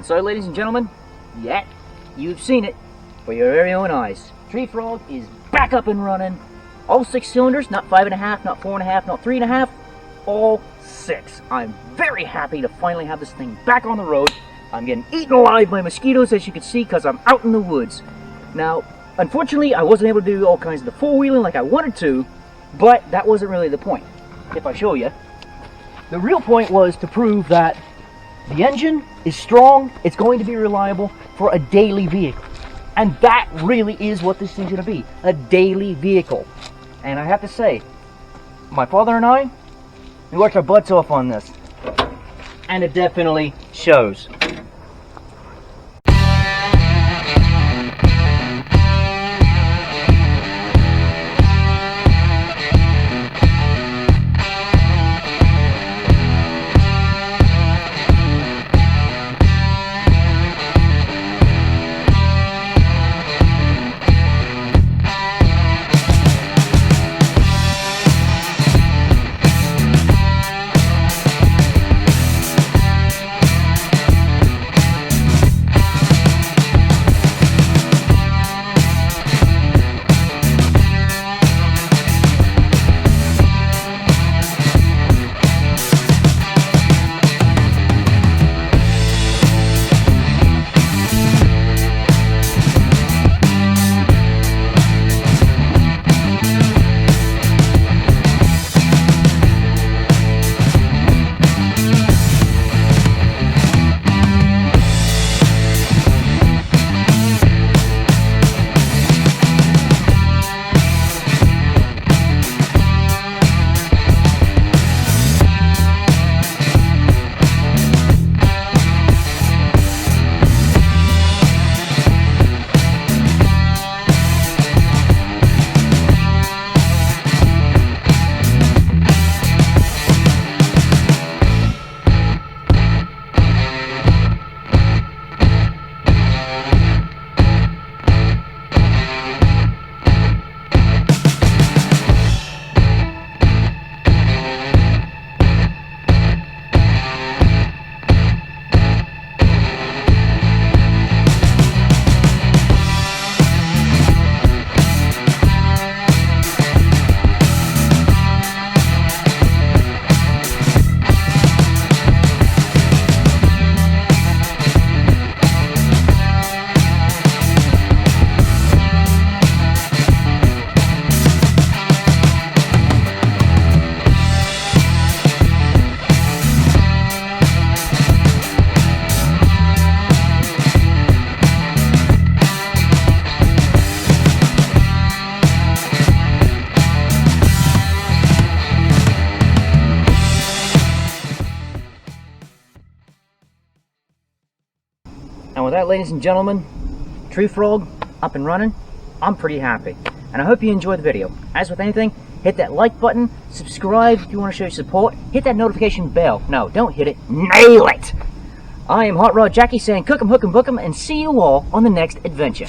So, ladies and gentlemen, yeah, you've seen it for your very own eyes. Tree Frog is back up and running. All 6 cylinders, not 5.5, not 4.5, not 3.5, all 6. I'm very happy to finally have this thing back on the road. I'm getting eaten alive by mosquitoes, as you can see, because I'm out in the woods. Now, unfortunately, I wasn't able to do all kinds of the four-wheeling like I wanted to, but that wasn't really the point. If I show you, the real point was to prove that the engine is strong, it's going to be reliable for a daily vehicle. And that really is what this thing's going to be, a daily vehicle. And I have to say, my father and I, we worked our butts off on this. And it definitely shows. And with that, ladies and gentlemen, Tree Frog up and running, I'm pretty happy. And I hope you enjoyed the video. As with anything, hit that like button, subscribe if you want to show your support, hit that notification bell. No, don't hit it, nail it! I am Hot Rod Jacky saying cook 'em, hook 'em, book 'em, and see you all on the next adventure.